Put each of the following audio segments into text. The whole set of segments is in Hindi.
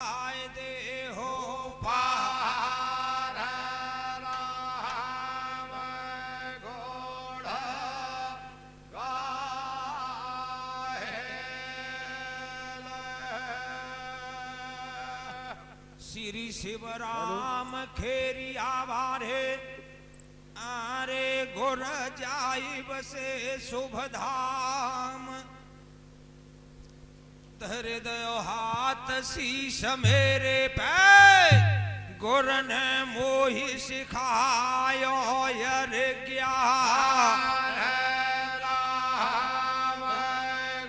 दे हो पार राम घोड़ा श्री शिवराम खेरी आवारे आरे गुर जाई बसे शुभ धाम हृदय हाथ शीश मेरे पे गुर ने मोहि सिखायो यर ज्ञान राम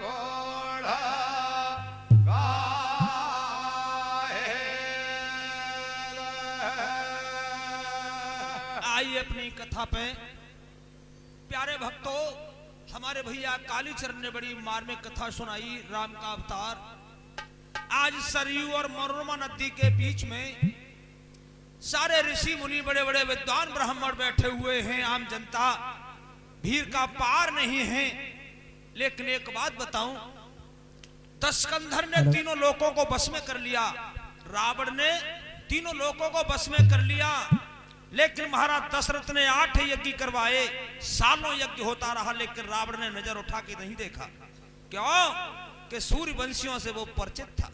घोड़ा आइए अपनी कथा पे प्यारे भक्तों, हमारे भैया कालीचरण ने बड़ी मार्मिक कथा सुनाई राम का अवतार। आज सरयू और मनोरमा नदी के बीच में सारे ऋषि मुनि बड़े बड़े विद्वान ब्राह्मण बैठे हुए हैं, आम जनता भीड़ का पार नहीं है। लेकिन एक बात बताऊं, दशकंधर ने तीनों लोकों को बस में कर लिया, रावण ने तीनों लोकों को बस में कर लिया, लेकिन महाराज दशरथ ने 8 यज्ञ करवाए, सालों यज्ञ होता रहा, लेकिन रावण ने नजर उठा के नहीं देखा। क्यों? कि सूर्यवंशियों से वो परिचित था।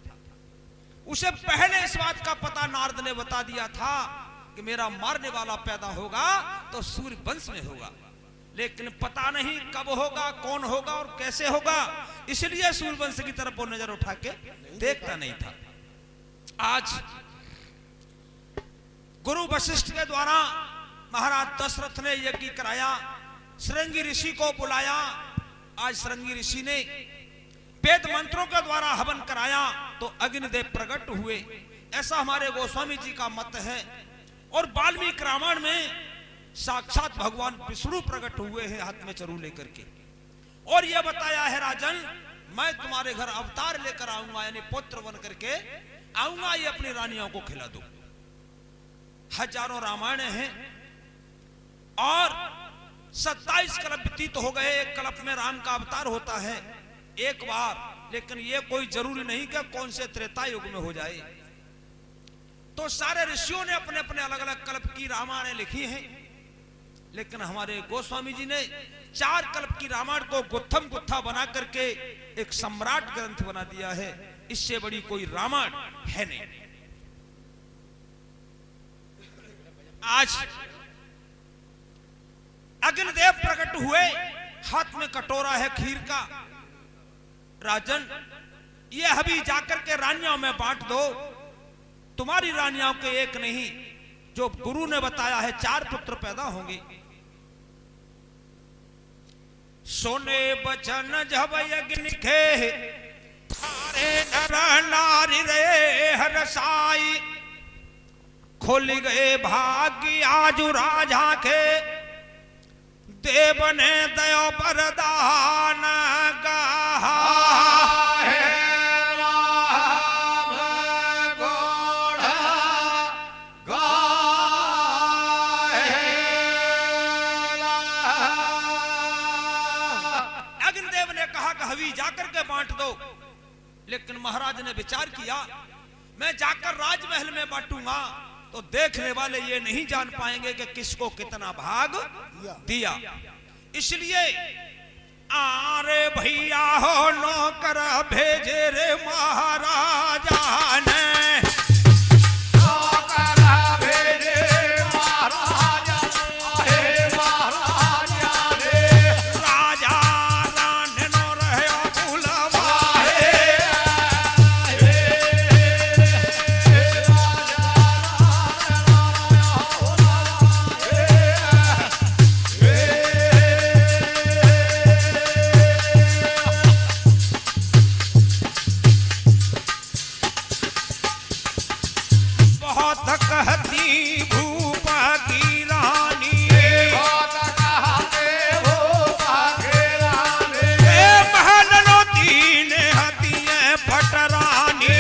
उसे पहले इस बात का पता नारद ने बता दिया था कि मेरा मारने वाला पैदा होगा तो सूर्यवंश में होगा, लेकिन पता नहीं कब होगा, कौन होगा और कैसे होगा, इसलिए सूर्यवंश की तरफ वो नजर उठा के देखता नहीं था। आज गुरु वशिष्ठ के द्वारा महाराज दशरथ ने यज्ञ कराया, श्रृंगी ऋषि को बुलाया। आज श्रृंगी ऋषि ने वेद मंत्रों के द्वारा हवन कराया तो अग्निदेव प्रकट हुए, ऐसा हमारे गोस्वामी जी का मत है। और वाल्मीकि रामायण में साक्षात भगवान विष्णु प्रकट हुए हैं हाथ में चरु लेकर के, और यह बताया है राजन मैं तुम्हारे घर अवतार लेकर आऊंगा, यानी पुत्र बन करके आऊंगा, ये अपनी रानियों को खिला दो। हजारों रामायण हैं और 27 कल्प व्यतीत हो गए, एक कल्प में राम का अवतार होता है एक बार, लेकिन यह कोई जरूरी नहीं कि कौन से त्रेता युग में हो जाए। तो सारे ऋषियों ने अपने अपने अलग अलग कल्प की रामायण लिखी हैं, लेकिन हमारे गोस्वामी जी ने 4 कल्प की रामायण को गुत्थम गुत्था बना करके एक सम्राट ग्रंथ बना दिया है। इससे बड़ी कोई रामायण है नहीं। आज अग्निदेव प्रकट हुए, हाथ में कटोरा है खीर का। राजन, ये अभी जाकर के रानियों में बांट दो, तुम्हारी रानियों के एक नहीं, जो गुरु ने बताया है 4 पुत्र पैदा होंगे। सोने बचन जब यज्ञ खे थारे नर नारी रे हरसाई, खोल गए भाग्य आजू राजा के, देव ने दया वरदान गाहा है राम घोड़ा गाहे। अग्निदेव ने कहा कि हवी जाकर के बांट दो, लेकिन महाराज ने विचार किया मैं जाकर राजमहल में बांटूंगा तो देखने वाले ये नहीं जान पाएंगे कि किसको कितना भाग दिया। इसलिए आरे भैया हो नौकर भेजे रे महाराजा ने, नौकर भेजे महाराजा हे महाराजा रे, राजा रानी नो रहे बुलवाए, कहती भूप की रानी, महल लो 3 हथिये फटरानी,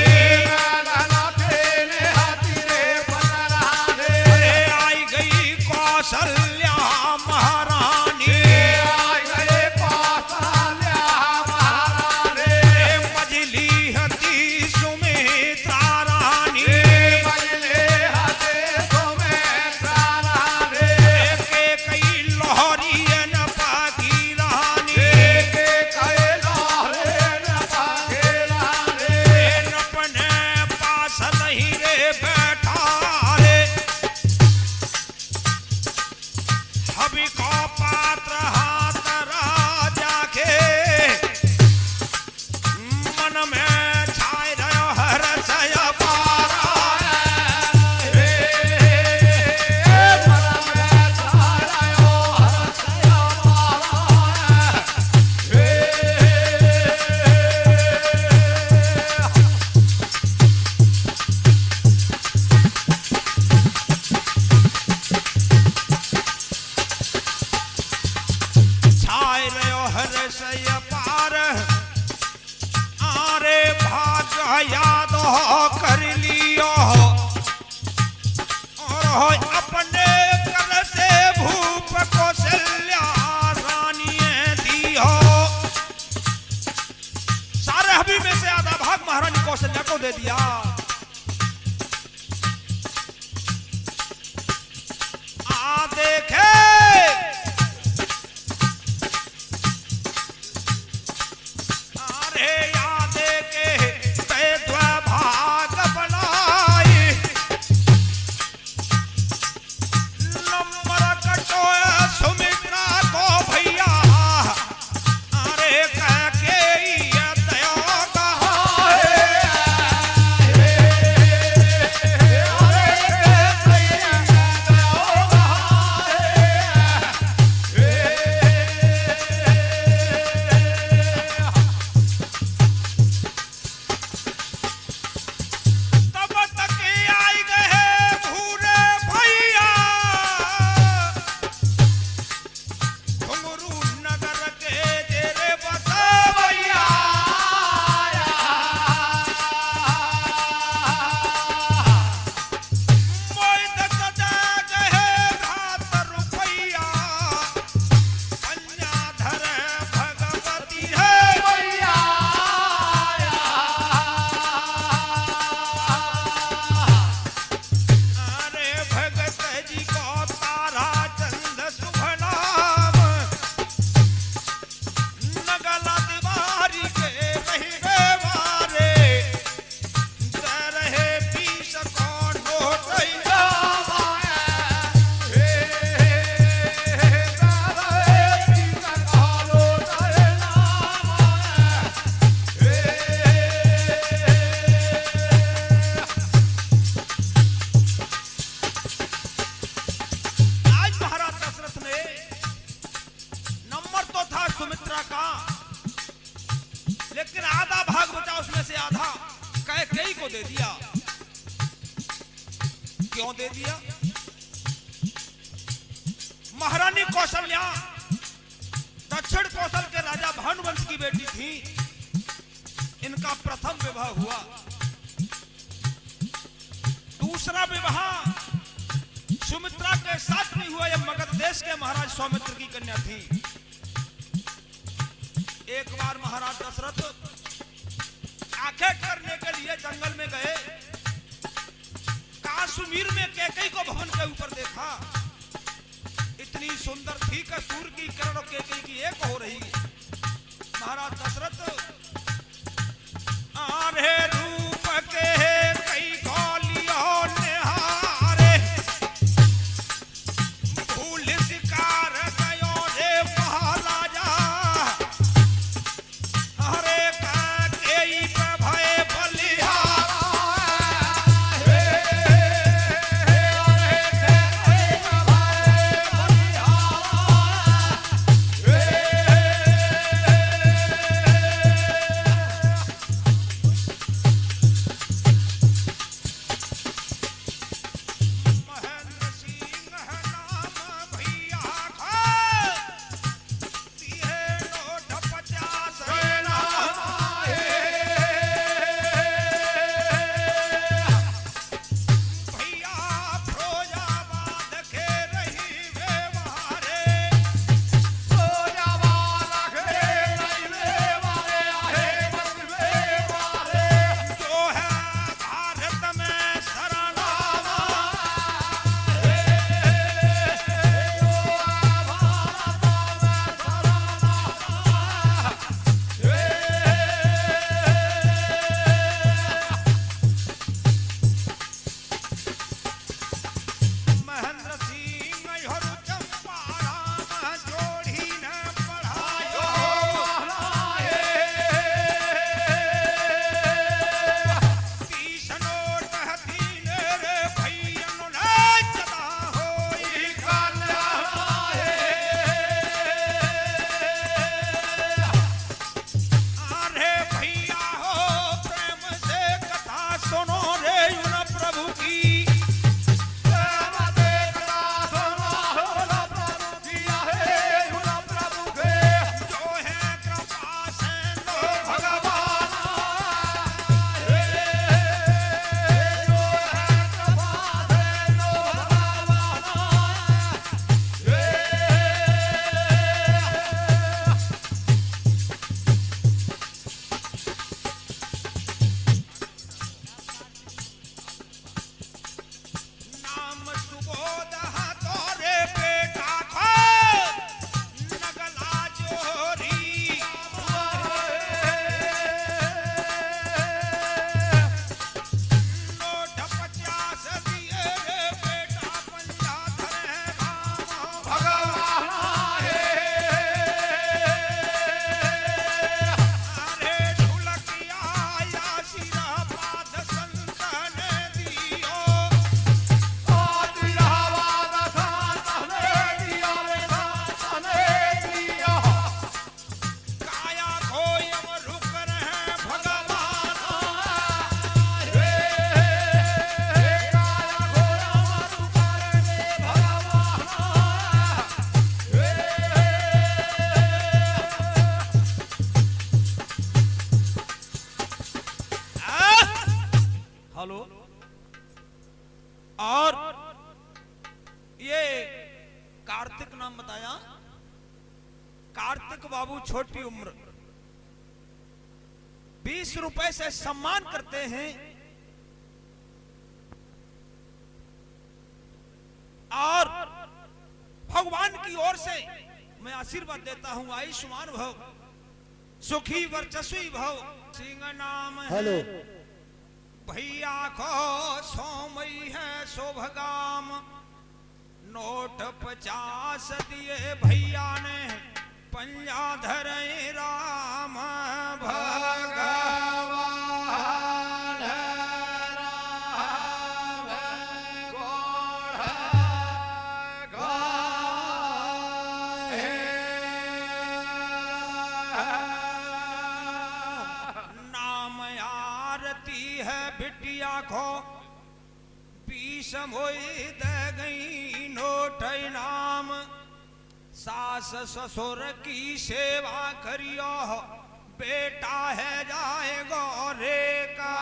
आई गई कौशल्या महारानी, मजली हती सुमित्रा बैठा रे हबी को पात्र हाथ राजा के मन में छाय रहो हर्ष अपारा याद हो कर लियो और अपने कर से भूप कौशल्या रानी दी हो। सारे हबी में से आधा भाग महारानी कौशल्या को दे दिया। आ देखे अरे याद के भाग बनाई नंबर कटो सुमित्रा को भैया अरे कह के दया को दे दिया। क्यों दे दिया? महारानी कौशल्या दक्षिण कौशल के राजा भानुवंश की बेटी थी। इनका प्रथम विवाह हुआ। दूसरा विवाह सुमित्रा के साथ नहीं हुआ। यह मगध देश के महाराज सौमित्र की कन्या थी। एक बार महाराज दशरथ आंखें करने के लिए जंगल में गए। काश्मीर में कैकेयी को भवन के ऊपर देखा। इतनी सुंदर थी कि सूर्य की किरण और कैकेयी की एक हो रही। महाराज दशरथ आरे रूप के कई गोलियों निहारे भूल शिकार गयो रे महाराजा। अरे कैकेयी पे भय हेलो। और ये कार्तिक नाम बताया, कार्तिक बाबू छोटी उम्र 20 रुपए से सम्मान करते हैं और भगवान की ओर से मैं आशीर्वाद देता हूं, आयुष्मान भव, सुखी वर्चस्वी भव। सिंह नाम है भैया को सोमई है शोभगाम, नोट 50 दिए भैया ने पंजा धरे राम भगवान। नाम आरती है बिटिया को 20 मोई दे गई नोट इनाम, सास ससुर की सेवा करियो बेटा है जाए गोरे का।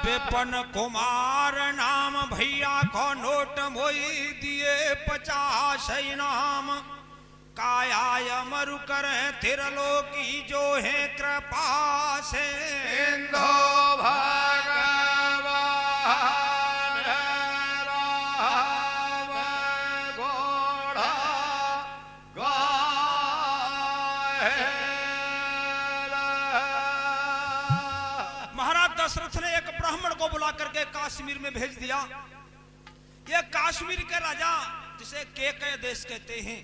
विपिन कुमार नाम भैया को नोट मोई दिए 50 इनाम, काया मरु कर तिरलोकी जो है कृपा से इंदो भगवान राम घोड़ा गाए। महाराज दशरथ ने एक ब्राह्मण को बुला करके काश्मीर में भेज दिया। ये काश्मीर के राजा जिसे केकय देश कहते हैं,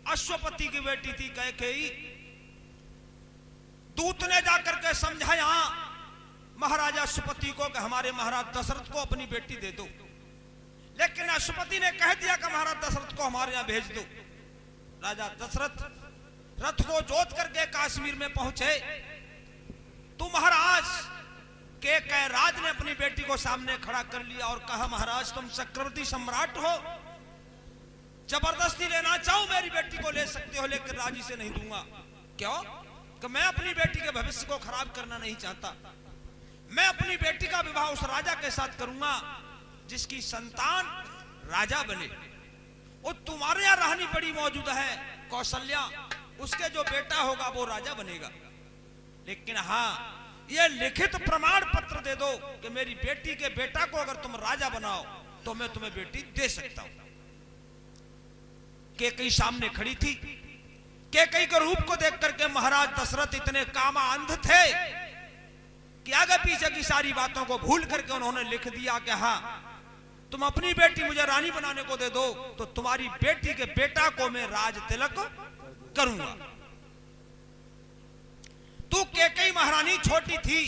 अश्वपति की बेटी थी कैकेयी। दूत ने जाकर के समझाया महाराजा अश्वपति को कि हमारे महाराज दशरथ को अपनी बेटी दे दो, लेकिन अश्वपति ने कह दिया कि महाराज दशरथ को हमारे यहां भेज दो। राजा दशरथ रथ को जोत करके काश्मीर में पहुंचे तो महाराज केकय राज ने अपनी बेटी को सामने खड़ा कर लिया और कहा, महाराज तुम चक्रवर्ती सम्राट हो, जबरदस्ती लेना चाहो मेरी बेटी को ले सकते हो, लेकिन राजी से नहीं दूंगा। क्यों? कि मैं अपनी बेटी के भविष्य को खराब करना नहीं चाहता। मैं अपनी बेटी का विवाह उस राजा के साथ करूंगा जिसकी संतान राजा बने। और तुम्हारे यहाँ रानी बड़ी मौजूद है कौशल्या, उसके जो बेटा होगा वो राजा बनेगा। लेकिन हाँ, ये लिखित प्रमाण पत्र दे दो कि मेरी बेटी के बेटा को अगर तुम राजा बनाओ तो मैं तुम्हें बेटी दे सकता हूं। केकई सामने खड़ी थी। केकई के रूप को देख करके महाराज दशरथ इतने कामांध थे कि आगे पीछे की सारी बातों को भूल करके उन्होंने लिख दिया कि हाँ, तुम अपनी बेटी मुझे रानी बनाने को दे दो तो तुम्हारी बेटी के बेटा को मैं राज तिलक करूंगा। तू केकई महारानी छोटी थी,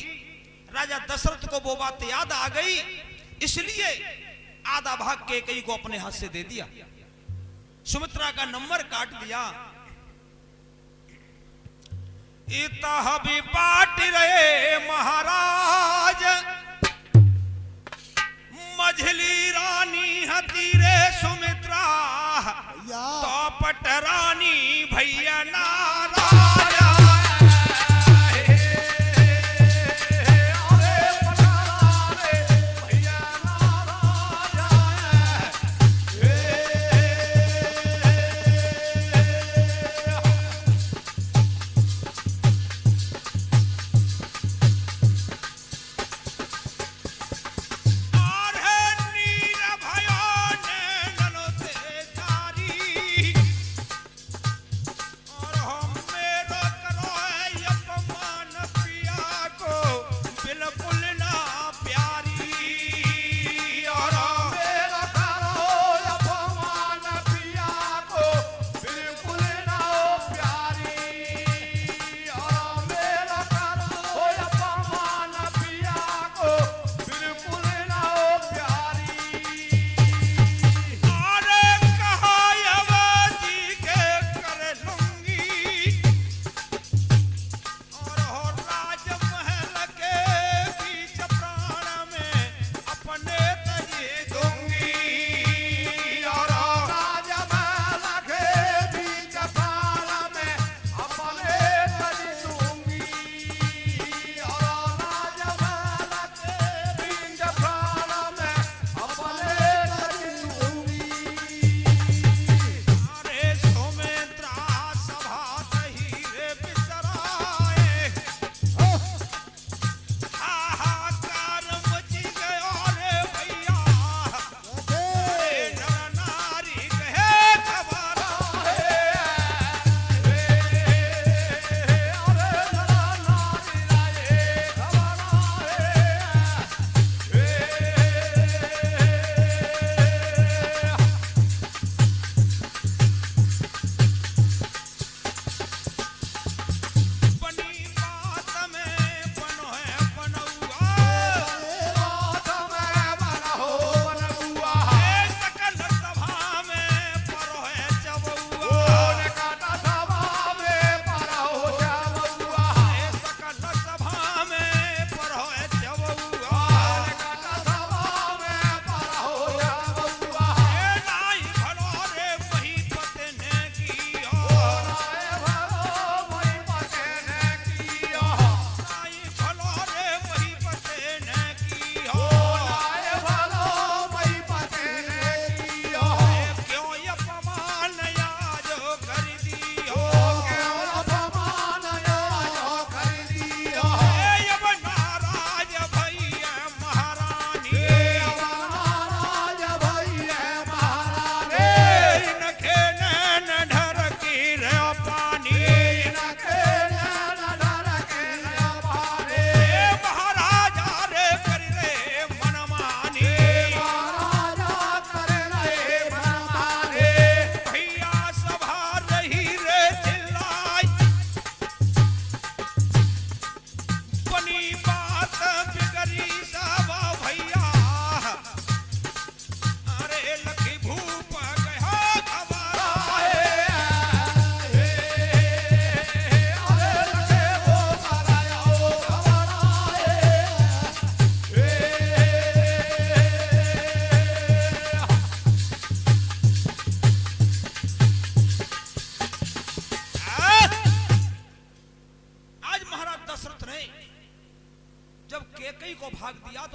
राजा दशरथ को वो बात याद आ गई, इसलिए आधा भाग केकई को अपने हाथ से दे दिया, सुमित्रा का नंबर काट दिया। इतह भी बाट रहे महाराज, मझली रानी हती रे सुमित्रा, तो पट रानी भैया नाराज।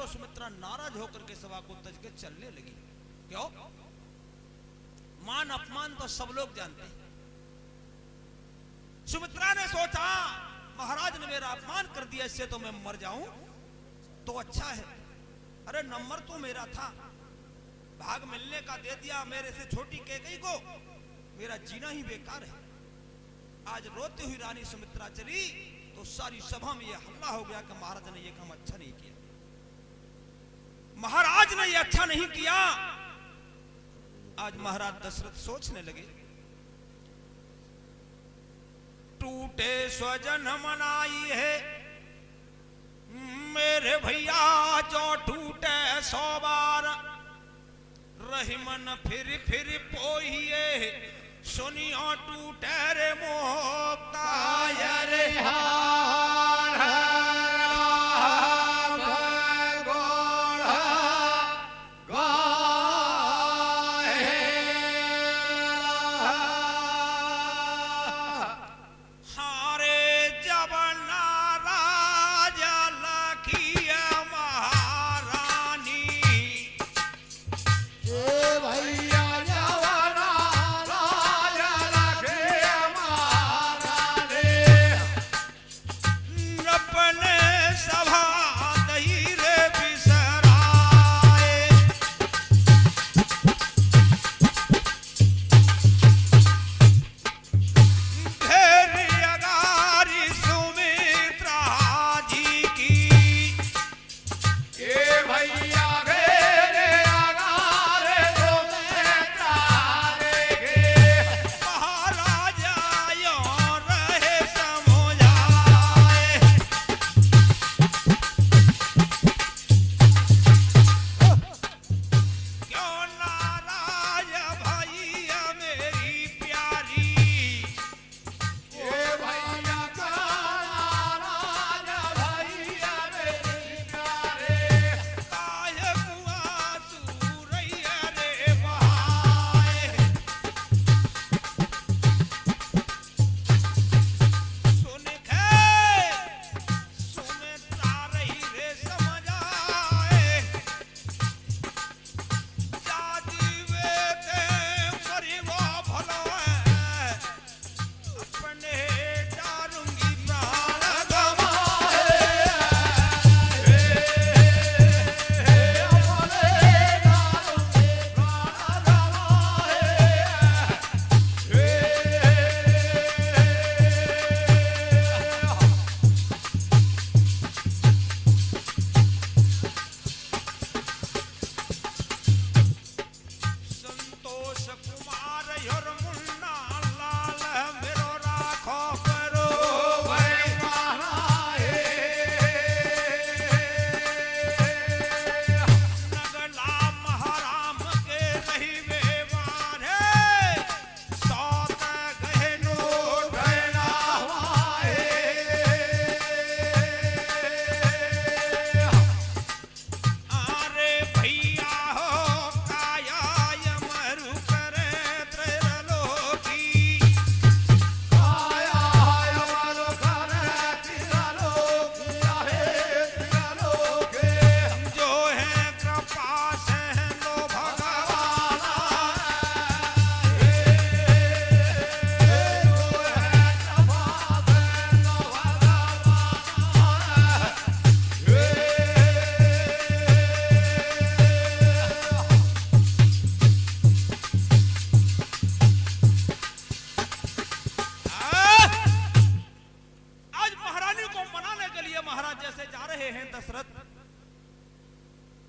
तो सुमित्रा नाराज होकर के सभा को तज के चलने लगी। क्यों? मान अपमान तो सब लोग जानते हैं। सुमित्रा ने सोचा महाराज ने मेरा अपमान कर दिया, इससे तो मैं मर जाऊं तो अच्छा है। अरे नंबर तो मेरा था, भाग मिलने का दे दिया मेरे से छोटी कैकेयी को, मेरा जीना ही बेकार है। आज रोती हुई रानी सुमित्रा चली तो सारी सभा में यह हल्ला हो गया कि महाराज ने यह काम अच्छा नहीं किया, महाराज ने यह अच्छा नहीं किया। आज महाराज दशरथ सोचने लगे, टूटे स्वजन मनाई है मेरे भैया जो टूटे 100 बार, रही मन फिर पोहिए सुनियो टूटे रे मोक्ता रे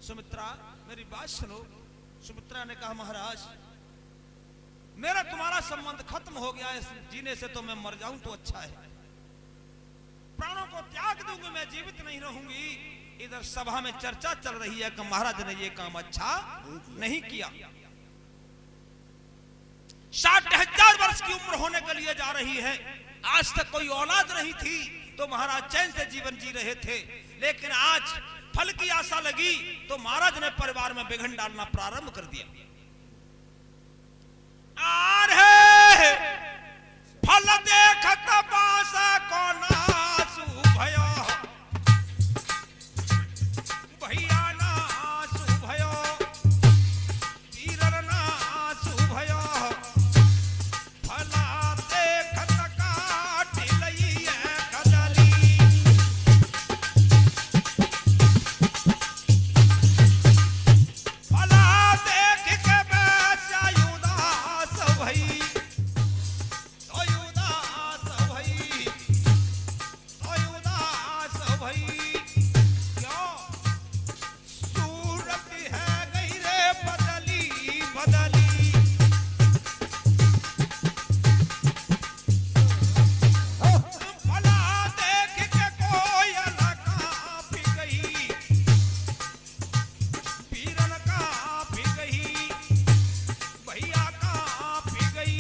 सुमित्रा मेरी बात सुनो। सुमित्रा ने कहा महाराज मेरा तुम्हारा संबंध खत्म हो गया है, जीने से तो मैं मर जाऊं तो अच्छा है, प्राणों को त्याग दूंगी, मैं जीवित नहीं रहूंगी। इधर सभा में चर्चा चल रही है कि महाराज ने ये काम अच्छा नहीं किया। 60,000 वर्ष की उम्र होने के लिए जा रही है, आज तक कोई औलाद नहीं थी तो महाराज चैन से जीवन जी रहे थे, लेकिन आज फल की आशा लगी तो महाराज ने परिवार में विघन डालना प्रारंभ कर दिया। फल देखत पासा को नासु भयो भैया बदली भला देख के कोयल कांप गई पीरन कांप गई भैया कांप गई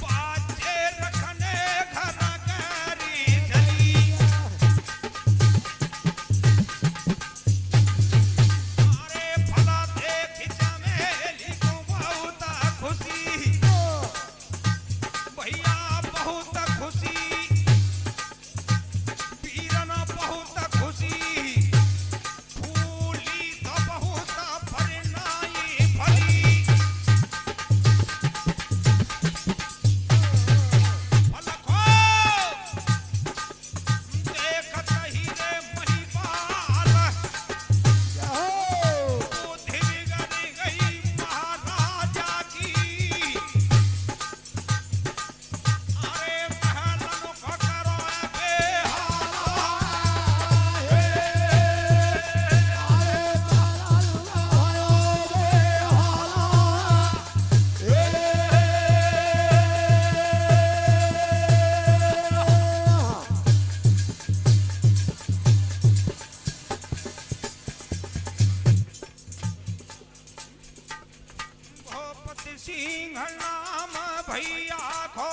बाजे रखने घर गरी जली अरे भला देख चमेली को बहुत खुशी भैया बहुत खुशी पीरन बहुत खुशी फूली तो बहुत फरनाई फली फलको देखत ही रे महिपाल बुद्धि बिगड़ गई महाराजा की अरे महलन को करो भूपति सिंह नाम भैया खो